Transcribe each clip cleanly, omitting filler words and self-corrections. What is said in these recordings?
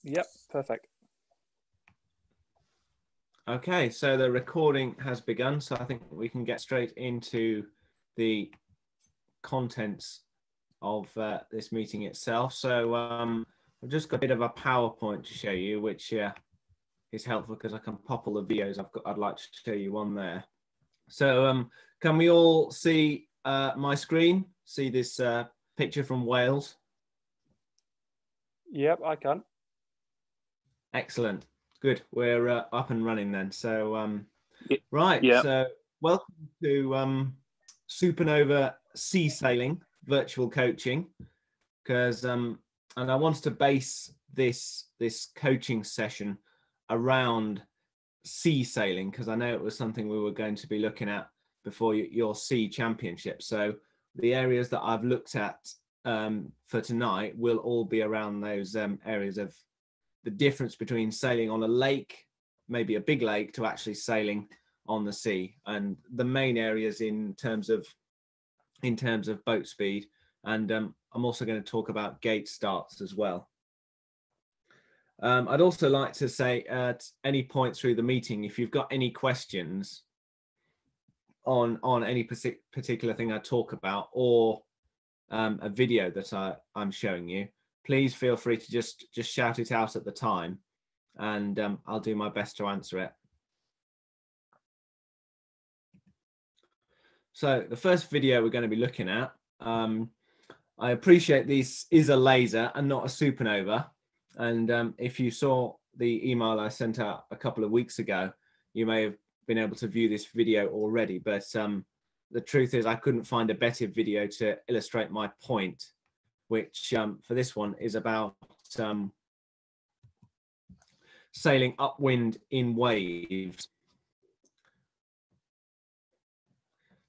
Yep, perfect. Okay, so the recording has begun, so I think we can get straight into the contents of this meeting itself. So I've just got a bit of a PowerPoint to show you, which is helpful because I can pop all the videos I'd like to show you on there. So can we all see my screen? See this picture from Wales? Yep, I can. Excellent. Good. We're up and running then. So right. Yeah. So welcome to Supernova Sea Sailing Virtual Coaching, because and I wanted to base this coaching session around sea sailing, because I know it was something we were going to be looking at before your sea championship. So the areas that I've looked at for tonight will all be around those areas of the difference between sailing on a lake, maybe a big lake, to actually sailing on the sea, and the main areas in terms of boat speed. And I'm also going to talk about gate starts as well. I'd also like to say at any point through the meeting, if you've got any questions on any particular thing I talk about, or a video that I'm showing you, please feel free to just shout it out at the time, and I'll do my best to answer it. So the first video we're going to be looking at, I appreciate this is a laser and not a supernova. And if you saw the email I sent out a couple of weeks ago, you may have been able to view this video already. But the truth is I couldn't find a better video to illustrate my point, which for this one is about sailing upwind in waves.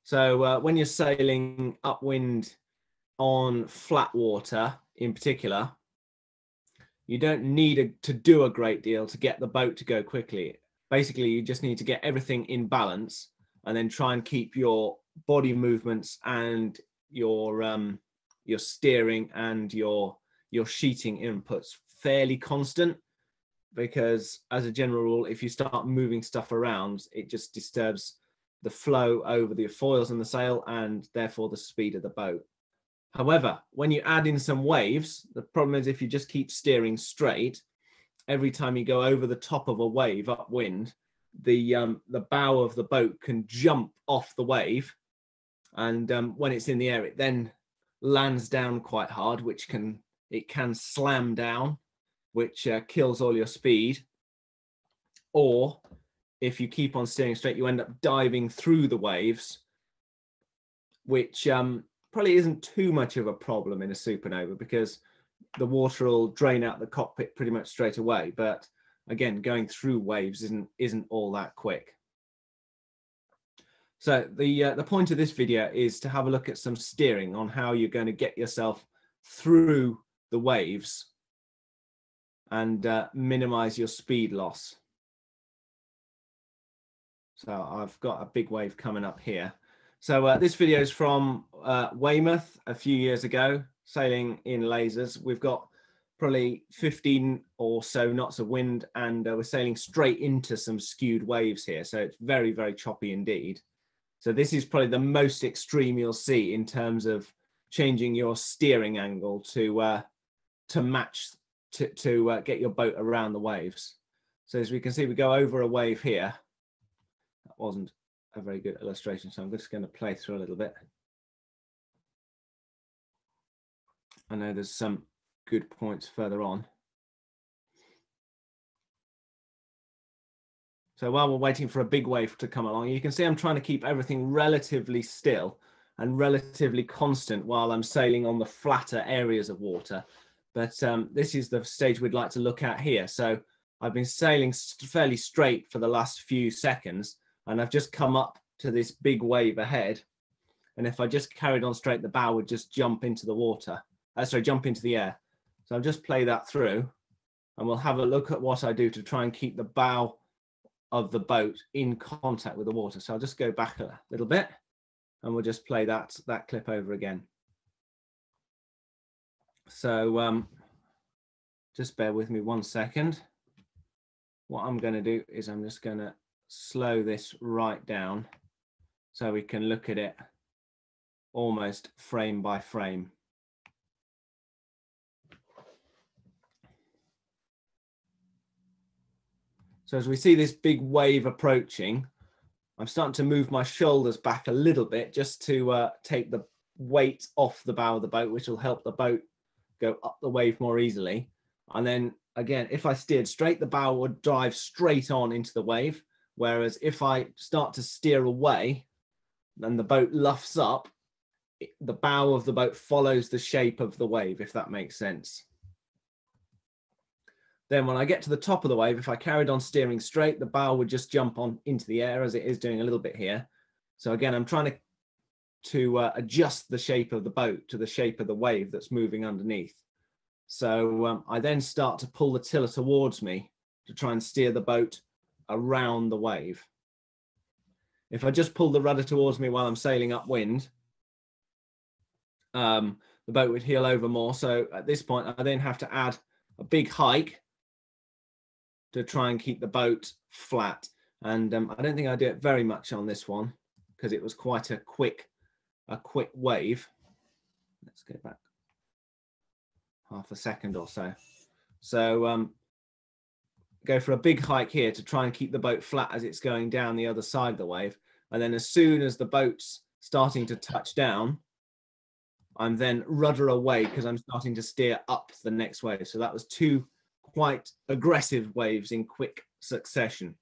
So when you're sailing upwind on flat water in particular, you don't need to do a great deal to get the boat to go quickly. Basically, you just need to get everything in balance and then try and keep your body movements and your steering and your sheeting inputs fairly constant, because as a general rule, if you start moving stuff around, it just disturbs the flow over the foils and the sail, and therefore the speed of the boat. However, when you add in some waves, the problem is if you just keep steering straight, every time you go over the top of a wave upwind, the bow of the boat can jump off the wave, and when it's in the air, it then lands down quite hard, which can slam down, which kills all your speed. Or if you keep on steering straight, you end up diving through the waves, which probably isn't too much of a problem in a supernova, because the water will drain out the cockpit pretty much straight away. But again, going through waves isn't all that quick. So the point of this video is to have a look at some steering on how you're going to get yourself through the waves and minimize your speed loss. So I've got a big wave coming up here. So this video is from Weymouth a few years ago, sailing in lasers. We've got probably 15 or so knots of wind, and we're sailing straight into some skewed waves here. So it's very, very choppy indeed. So this is probably the most extreme you'll see in terms of changing your steering angle to match to get your boat around the waves. So as we can see, we go over a wave here. That wasn't a very good illustration, so I'm just going to play through a little bit. I know there's some good points further on. So while we're waiting for a big wave to come along, you can see I'm trying to keep everything relatively still and relatively constant while I'm sailing on the flatter areas of water. But this is the stage we'd like to look at here. So I've been sailing fairly straight for the last few seconds, and I've just come up to this big wave ahead. And if I just carried on straight, the bow would just jump into the water. Jump into the air. So I'll just play that through, and we'll have a look at what I do to try and keep the bow of the boat in contact with the water. So I'll just go back a little bit, and we'll just play that clip over again. So just bear with me 1 second. What I'm going to do is I'm just going to slow this right down so we can look at it almost frame by frame. So as we see this big wave approaching, I'm starting to move my shoulders back a little bit just to take the weight off the bow of the boat, which will help the boat go up the wave more easily. And then again, if I steered straight, the bow would drive straight on into the wave. Whereas if I start to steer away, then the boat luffs up, the bow of the boat follows the shape of the wave, if that makes sense. Then when I get to the top of the wave, if I carried on steering straight, the bow would just jump on into the air, as it is doing a little bit here. So again, I'm trying to adjust the shape of the boat to the shape of the wave that's moving underneath. So I then start to pull the tiller towards me to try and steer the boat around the wave. If I just pull the rudder towards me while I'm sailing upwind, the boat would heel over more. So at this point, I then have to add a big hike to try and keep the boat flat. And I don't think I do it very much on this one because it was quite a quick wave. Let's go back half a second or so. So go for a big hike here to try and keep the boat flat as it's going down the other side of the wave. And then as soon as the boat's starting to touch down, I'm then rudder away because I'm starting to steer up the next wave. So that was two quite aggressive waves in quick succession.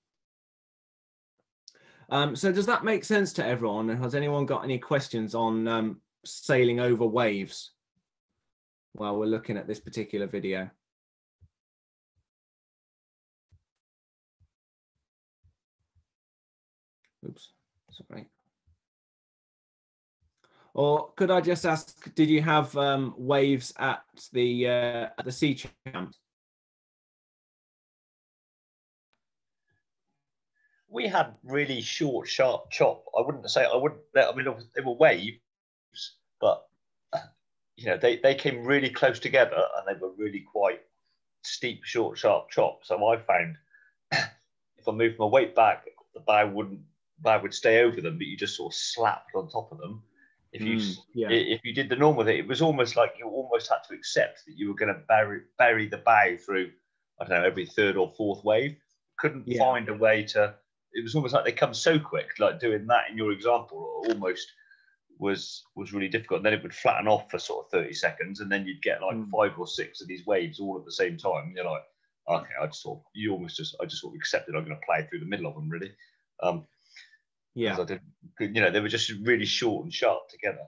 So does that make sense to everyone? And has anyone got any questions on sailing over waves while we're looking at this particular video? Oops, sorry. Or could I just ask, did you have waves at the sea champs? We had really short, sharp chop. I mean, they were waves, but you know, they came really close together and they were really quite steep, short, sharp chop. So I found if I moved my weight back, the bow would stay over them, but you just sort of slapped on top of them. If you did the normal thing, it was almost like you almost had to accept that you were going to bury the bow through, I don't know, every third or fourth wave. Couldn't find a way to. It was almost like they come so quick. Like doing that in your example almost was really difficult. And then it would flatten off for sort of 30 seconds, and then you'd get like 5 or 6 of these waves all at the same time. And you're like, okay, I just sort of accepted I'm going to play through the middle of them, really. They were just really short and sharp together.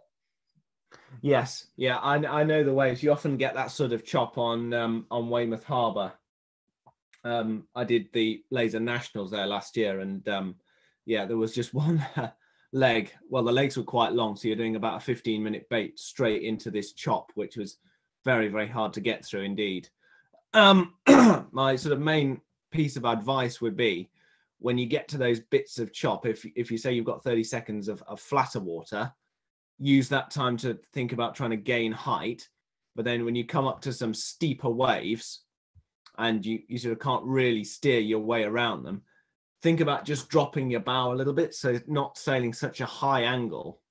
Yes, yeah, I know the waves. You often get that sort of chop on Weymouth Harbour. I did the Laser Nationals there last year, and there was just one leg. Well, the legs were quite long, so you're doing about a 15-minute bait straight into this chop, which was very, very hard to get through indeed. My sort of main piece of advice would be, when you get to those bits of chop, if you say you've got 30 seconds of flatter water, use that time to think about trying to gain height. But then when you come up to some steeper waves and you sort of can't really steer your way around them, think about just dropping your bow a little bit, so not sailing such a high angle,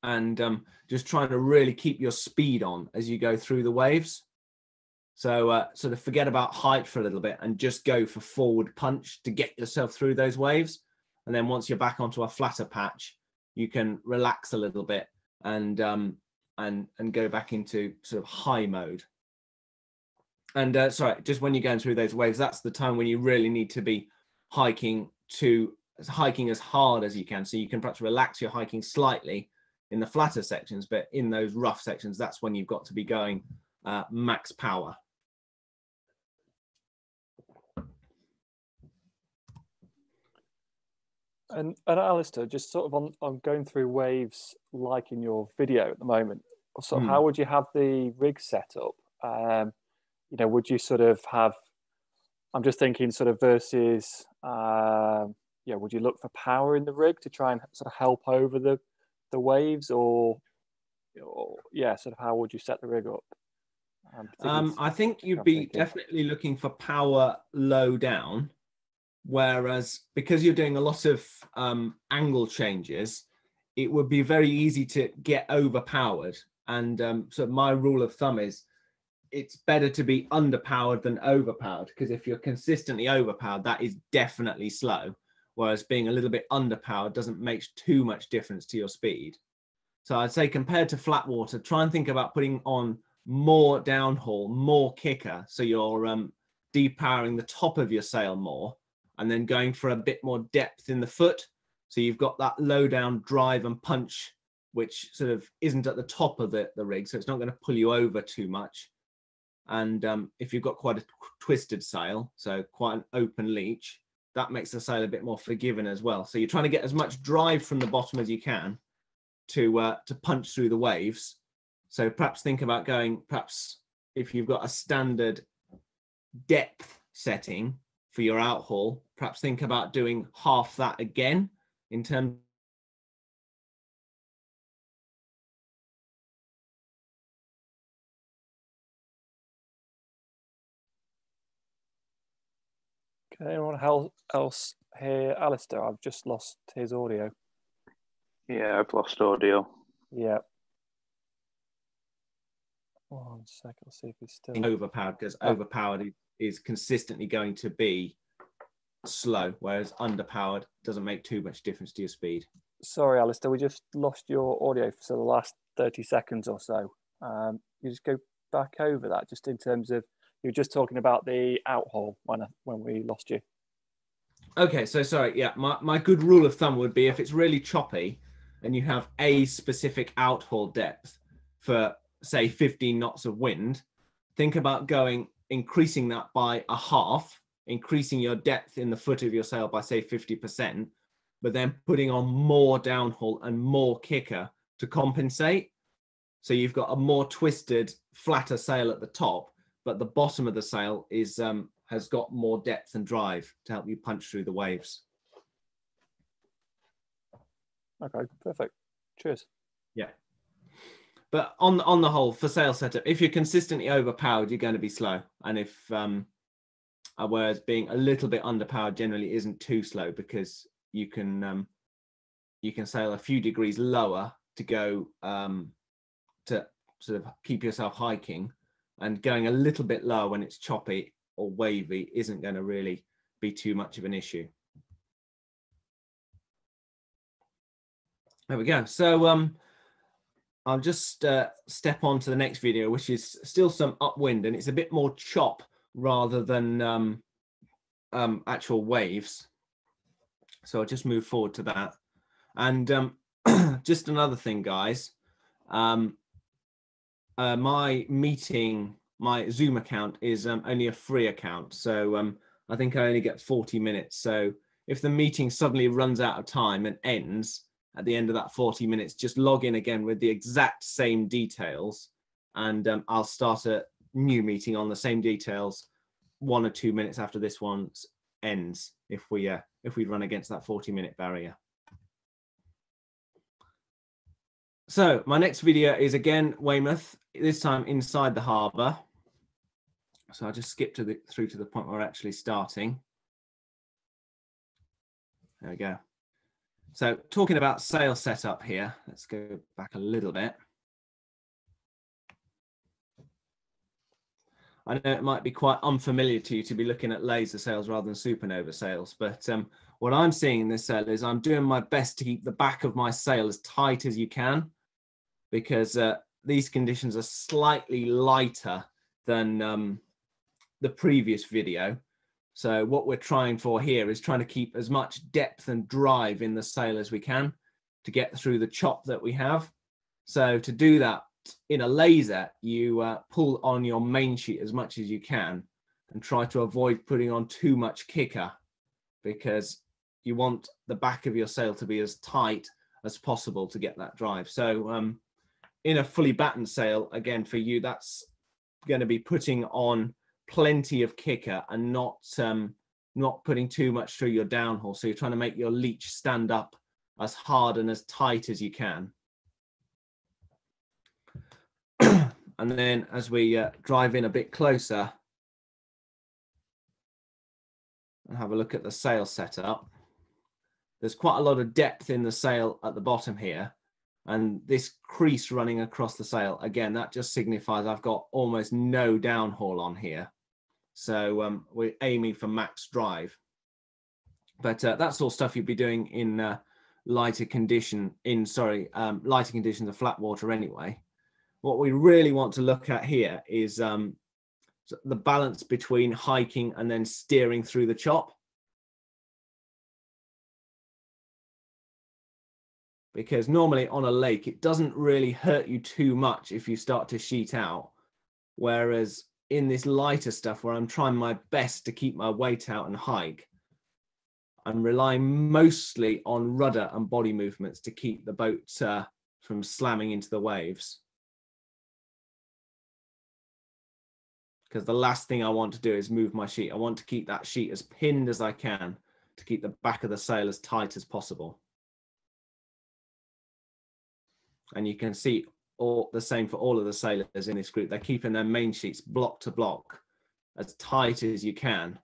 and just trying to really keep your speed on as you go through the waves. So sort of forget about height for a little bit and just go for forward punch to get yourself through those waves. And then once you're back onto a flatter patch, you can relax a little bit and go back into sort of high mode. And just when you're going through those waves, that's the time when you really need to be hiking as hard as you can. So you can perhaps relax your hiking slightly in the flatter sections, but in those rough sections, that's when you've got to be going max power. And Alistair, just sort of on going through waves like in your video at the moment, sort of how would you have the rig set up? Would you sort of have, I'm just thinking sort of versus, would you look for power in the rig to try and sort of help over the waves, or sort of how would you set the rig up? I think you'd be definitely looking for power low down, whereas because you're doing a lot of angle changes, it would be very easy to get overpowered. And so my rule of thumb is it's better to be underpowered than overpowered, because if you're consistently overpowered, that is definitely slow, whereas being a little bit underpowered doesn't make too much difference to your speed. So I'd say compared to flat water, try and think about putting on more downhaul, more kicker, so you're depowering the top of your sail more, and then going for a bit more depth in the foot, so you've got that low down drive and punch, which sort of isn't at the top of the rig, so it's not going to pull you over too much. And if you've got quite a twisted sail, so quite an open leach, that makes the sail a bit more forgiving as well. So you're trying to get as much drive from the bottom as you can to punch through the waves. So perhaps think about going, perhaps if you've got a standard depth setting for your outhaul, perhaps think about doing half that again in terms. Can anyone else hear Alistair? I've just lost his audio. Yeah, I've lost audio. Yeah. 1 second, let's see if he's still Overpowered, because overpowered is consistently going to be slow, whereas underpowered doesn't make too much difference to your speed. Sorry, Alistair, we just lost your audio for the last 30 seconds or so. You just go back over that, just in terms of, you were just talking about the outhaul when we lost you. Okay, so sorry, yeah, my good rule of thumb would be if it's really choppy and you have a specific outhaul depth for, say, 15 knots of wind, think about increasing that by a half, increasing your depth in the foot of your sail by, say, 50%, but then putting on more downhaul and more kicker to compensate. So you've got a more twisted, flatter sail at the top, but the bottom of the sail is has got more depth and drive to help you punch through the waves. Okay, perfect. Cheers. Yeah. But on the whole, for sail setup, if you're consistently overpowered, you're going to be slow. And if whereas being a little bit underpowered generally isn't too slow, because you can sail a few degrees lower to go to sort of keep yourself hiking, and going a little bit lower when it's choppy or wavy isn't going to really be too much of an issue. There we go. So I'll just step on to the next video, which is still some upwind, and it's a bit more chop rather than actual waves. So I'll just move forward to that. And just another thing, guys, my Zoom account is only a free account. So I think I only get 40 minutes. So if the meeting suddenly runs out of time and ends at the end of that 40 minutes, just log in again with the exact same details, and I'll start a new meeting on the same details 1 or 2 minutes after this one ends, if we run against that 40-minute barrier. So my next video is again Weymouth, this time inside the harbour. So I'll just skip through to the point where we're actually starting. There we go. So talking about sail setup here, let's go back a little bit. I know it might be quite unfamiliar to you to be looking at laser sails rather than supernova sails, but what I'm seeing in this sail is I'm doing my best to keep the back of my sail as tight as you can, because these conditions are slightly lighter than the previous video. So what we're trying for here is trying to keep as much depth and drive in the sail as we can to get through the chop that we have. So to do that in a laser, you pull on your main sheet as much as you can and try to avoid putting on too much kicker, because you want the back of your sail to be as tight as possible to get that drive. So in a fully battened sail, again, for you, that's going to be putting on plenty of kicker and not putting too much through your downhaul. So you're trying to make your leech stand up as hard and as tight as you can. And then as we drive in a bit closer and have a look at the sail setup, there's quite a lot of depth in the sail at the bottom here. And this crease running across the sail, again, that just signifies I've got almost no downhaul on here. So we're aiming for max drive. But that's all stuff you'd be doing in lighter conditions of flat water anyway. What we really want to look at here is the balance between hiking and then steering through the chop. Because normally on a lake, it doesn't really hurt you too much if you start to sheet out. Whereas in this lighter stuff where I'm trying my best to keep my weight out and hike, I'm relying mostly on rudder and body movements to keep the boat from slamming into the waves. Because the last thing I want to do is move my sheet. I want to keep that sheet as pinned as I can to keep the back of the sail as tight as possible. And you can see all the same for all of the sailors in this group. They're keeping their main sheets block to block as tight as you can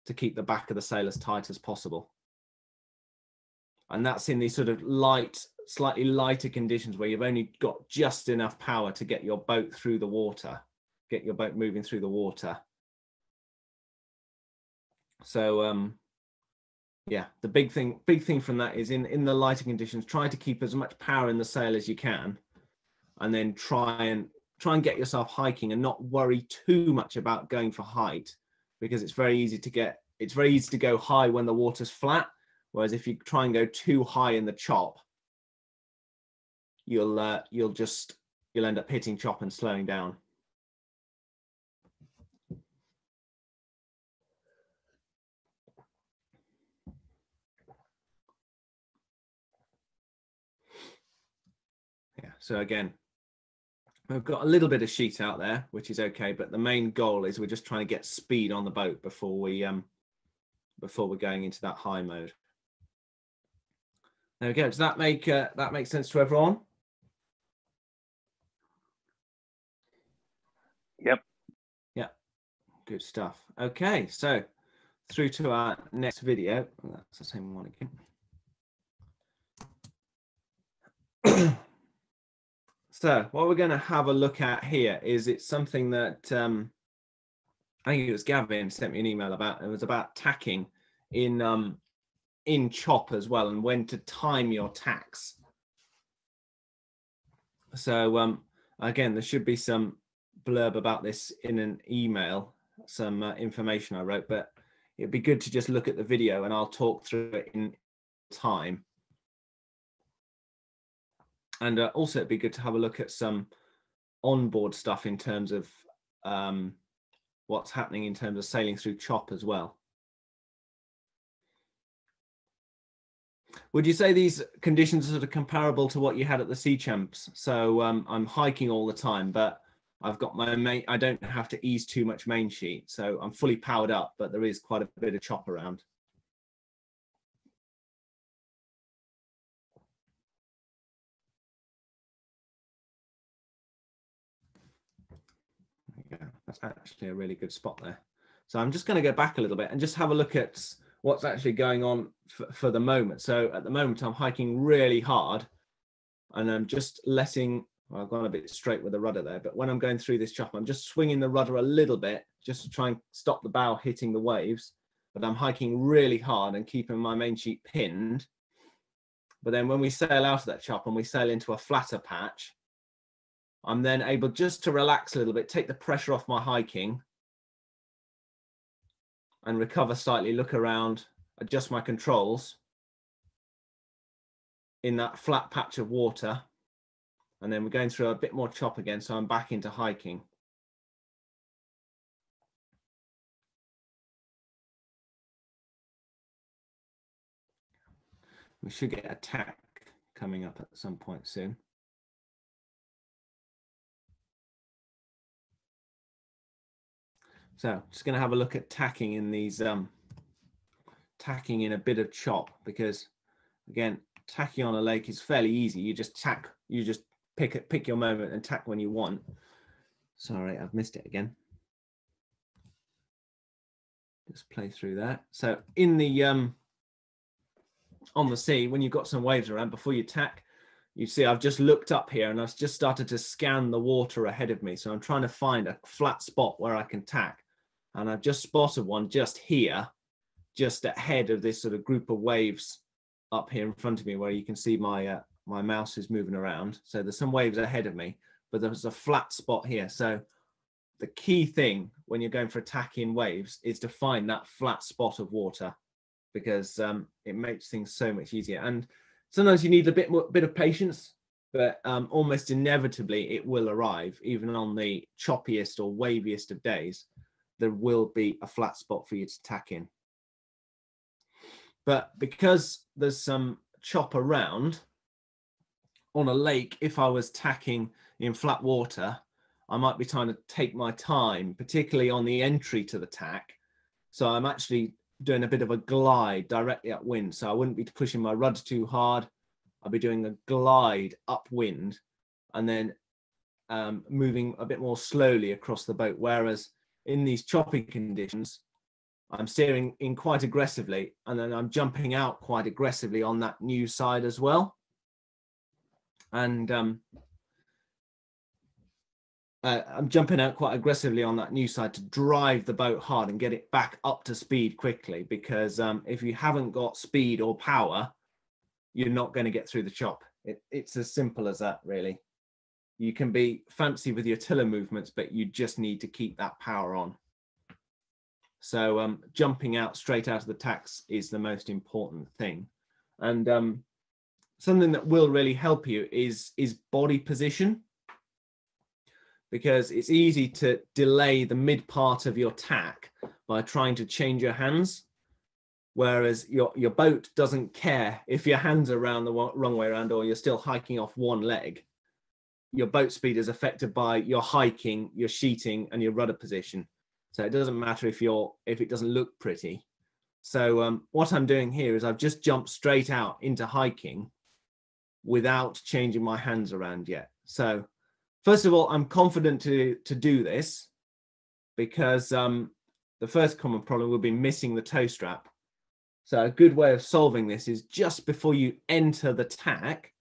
to keep the back of the sail as tight as possible. And that's in these sort of light, slightly lighter conditions where you've only got just enough power to get your boat through the water, get your boat moving through the water. So yeah, the big thing from that is in the lighter conditions, try to keep as much power in the sail as you can, and then try and get yourself hiking and not worry too much about going for height, because it's very easy to go high when the water's flat. Whereas if you try and go too high in the chop, you'll end up hitting chop and slowing down. Yeah, so again, we've got a little bit of sheet out there, which is okay, but the main goal is we're just trying to get speed on the boat before we're going into that high mode. There we go. Does that make sense to everyone? Yep. Yeah, good stuff. Okay, so through to our next video. That's the same one again. So what we're going to have a look at here is it's something that I think it was Gavin sent me an email about. It was about tacking in chop as well, and when to time your tacks. So again, there should be some blurb about this in an email, some information I wrote, but it'd be good to just look at the video and I'll talk through it in time. And also it'd be good to have a look at some onboard stuff in terms of what's happening in terms of sailing through chop as well. Would you say these conditions are sort of comparable to what you had at the Sea Champs? So I'm hiking all the time, but I've got my main, I don't have to ease too much main sheet. So I'm fully powered up, but there is quite a bit of chop around. Yeah, that's actually a really good spot there. So I'm just going to go back a little bit and just have a look at what's actually going on for the moment. So at the moment, I'm hiking really hard and I'm just letting, well, I've gone a bit straight with the rudder there, but when I'm going through this chop, I'm just swinging the rudder a little bit just to try and stop the bow hitting the waves. But I'm hiking really hard and keeping my main sheet pinned. But then when we sail out of that chop and we sail into a flatter patch, I'm then able just to relax a little bit, take the pressure off my hiking and recover slightly, look around, adjust my controls in that flat patch of water. And then we're going through a bit more chop again, so I'm back into hiking. We should get a tack coming up at some point soon. So just going to have a look at tacking in these, tacking in a bit of chop, because again, tacking on a lake is fairly easy. You just tack, you just pick your moment and tack when you want. Sorry, I've missed it again. Just play through that. So in the on the sea, when you've got some waves around, before you tack, you see I've just looked up here and I've just started to scan the water ahead of me. So I'm trying to find a flat spot where I can tack. And I've just spotted one just here, just ahead of this sort of group of waves up here in front of me, where you can see my my mouse is moving around. So there's some waves ahead of me, but there's a flat spot here. So the key thing when you're going for attacking waves is to find that flat spot of water, because it makes things so much easier. And sometimes you need a bit of patience, but almost inevitably it will arrive. Even on the choppiest or waviest of days, there will be a flat spot for you to tack in. But because there's some chop around on a lake, if I was tacking in flat water, I might be trying to take my time, particularly on the entry to the tack. So I'm actually doing a bit of a glide directly upwind. So I wouldn't be pushing my rudder too hard. I'll be doing a glide upwind and then moving a bit more slowly across the boat. Whereas in these choppy conditions, I'm steering in quite aggressively, and then I'm jumping out quite aggressively on that new side as well. And I'm jumping out quite aggressively on that new side to drive the boat hard and get it back up to speed quickly, because if you haven't got speed or power, you're not going to get through the chop. It's as simple as that, really. You can be fancy with your tiller movements, but you just need to keep that power on. So jumping out straight out of the tacks is the most important thing. And something that will really help you is body position, because it's easy to delay the mid part of your tack by trying to change your hands. Whereas your boat doesn't care if your hands are around the wrong way around or you're still hiking off one leg. Your boat speed is affected by your hiking, your sheeting, and your rudder position. So it doesn't matter if it doesn't look pretty. So what I'm doing here is I've just jumped straight out into hiking without changing my hands around yet. So first of all, I'm confident to do this, because the first common problem will be missing the toe strap. So a good way of solving this is just before you enter the tack,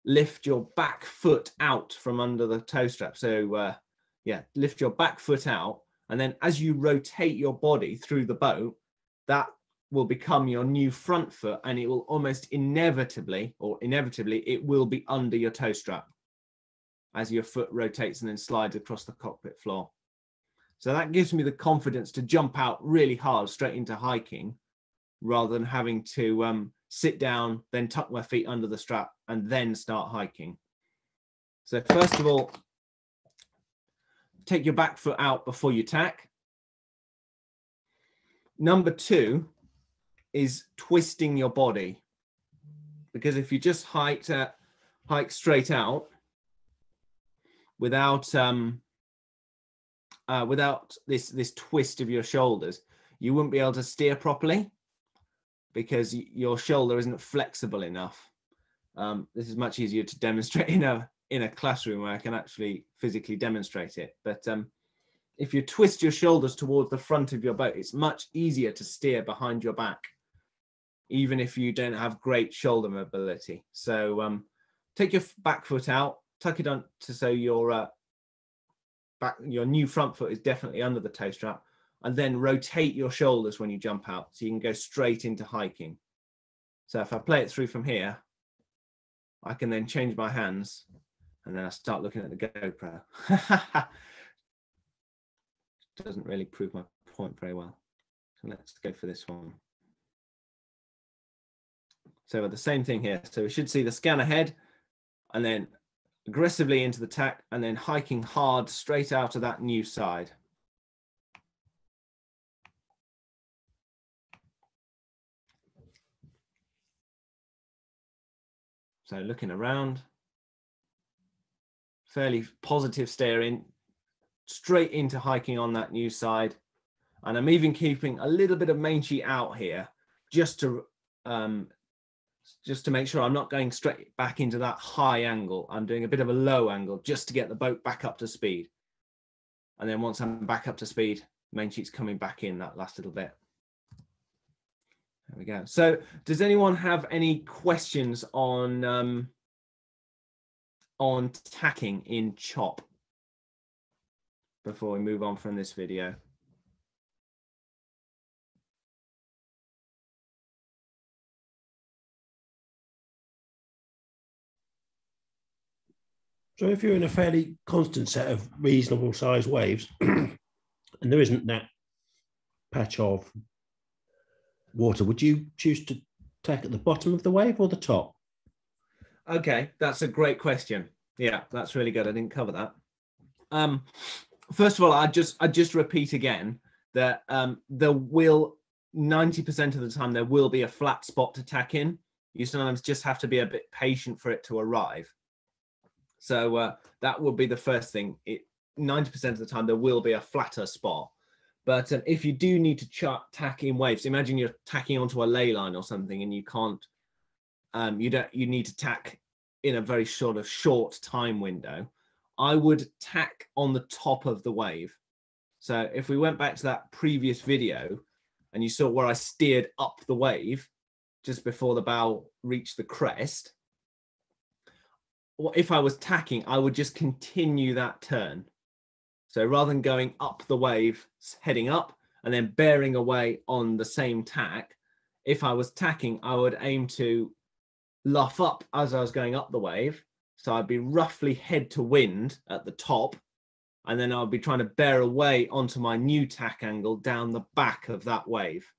lift your back foot out from under the toe strap. So yeah, lift your back foot out. And then as you rotate your body through the boat, that will become your new front foot, and it will almost inevitably it will be under your toe strap as your foot rotates and then slides across the cockpit floor. So that gives me the confidence to jump out really hard straight into hiking, rather than having to sit down, then tuck my feet under the strap and then start hiking. So first of all, take your back foot out before you tack. Number 2 is twisting your body, because if you just hike straight out without this twist of your shoulders, you wouldn't be able to steer properly, because your shoulder isn't flexible enough. This is much easier to demonstrate in a classroom where I can actually physically demonstrate it. But if you twist your shoulders towards the front of your boat, it's much easier to steer behind your back, even if you don't have great shoulder mobility. So take your back foot out, tuck it on so your new front foot is definitely under the toe strap, and then rotate your shoulders when you jump out so you can go straight into hiking. So if I play it through from here, I can then change my hands and then I start looking at the GoPro. Doesn't really prove my point very well. So let's go for this one. So the same thing here. So we should see the scan ahead and then aggressively into the tack and then hiking hard straight out of that new side. So looking around, fairly positive steering, straight into hiking on that new side. And I'm even keeping a little bit of main sheet out here just to just to make sure I'm not going straight back into that high angle. I'm doing a bit of a low angle just to get the boat back up to speed. And then once I'm back up to speed, main sheet's coming back in that last little bit. There we go. So does anyone have any questions on tacking in chop before we move on from this video? So if you're in a fairly constant set of reasonable sized waves and there isn't that patch of water, would you choose to tack at the bottom of the wave or the top? Okay, that's a great question. Yeah, that's really good. I didn't cover that. First of all, I just repeat again that there will 90% of the time there will be a flat spot to tack in. You sometimes just have to be a bit patient for it to arrive. So that would be the first thing. 90% of the time there will be a flatter spot. But if you do need to tack in waves, imagine you're tacking onto a ley line or something, and you can't. You need to tack in a very sort of short time window. I would tack on the top of the wave. So if we went back to that previous video, and you saw where I steered up the wave just before the bow reached the crest. If I was tacking, I would just continue that turn. So rather than going up the wave, heading up, and then bearing away on the same tack, if I was tacking, I would aim to luff up as I was going up the wave. So I'd be roughly head to wind at the top, and then I'll be trying to bear away onto my new tack angle down the back of that wave.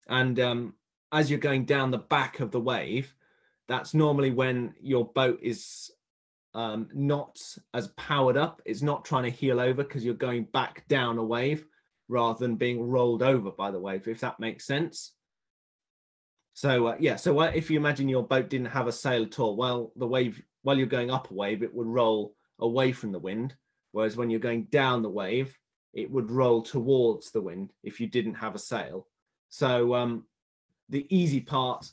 And as you're going down the back of the wave, that's normally when your boat is not as powered up. It's not trying to heel over because you're going back down a wave rather than being rolled over by the wave, if that makes sense. So yeah, so if you imagine your boat didn't have a sail at all, well, the wave, while you're going up a wave, it would roll away from the wind. Whereas when you're going down the wave, it would roll towards the wind if you didn't have a sail. So the easy part,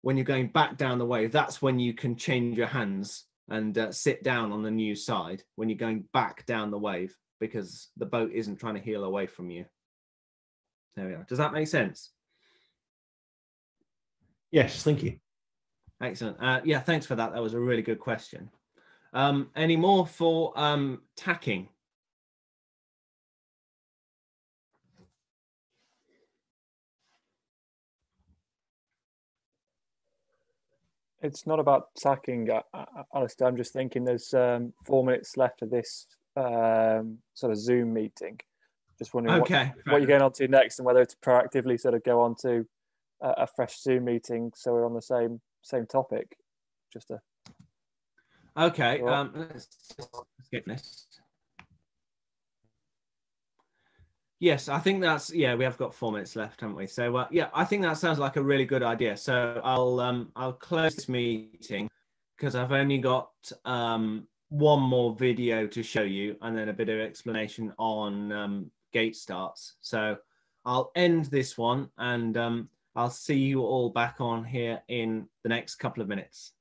when you're going back down the wave, that's when you can change your hands and sit down on the new side when you're going back down the wave, because the boat isn't trying to heel away from you. There we are. Does that make sense? Yes, thank you. Excellent. Yeah, thanks for that. That was a really good question. Any more for tacking? It's not about tacking, Alistair. I'm just thinking there's 4 minutes left of this sort of Zoom meeting. Just wondering what you're going on to next, and whether to proactively sort of go on to a fresh Zoom meeting so we're on the same topic. Just a okay. Let's get this. Yes, I think that's, yeah, we have got 4 minutes left, haven't we? So yeah, I think that sounds like a really good idea. So I'll close this meeting because I've only got one more video to show you and then a bit of explanation on gate starts. So I'll end this one, and I'll see you all back on here in the next couple of minutes.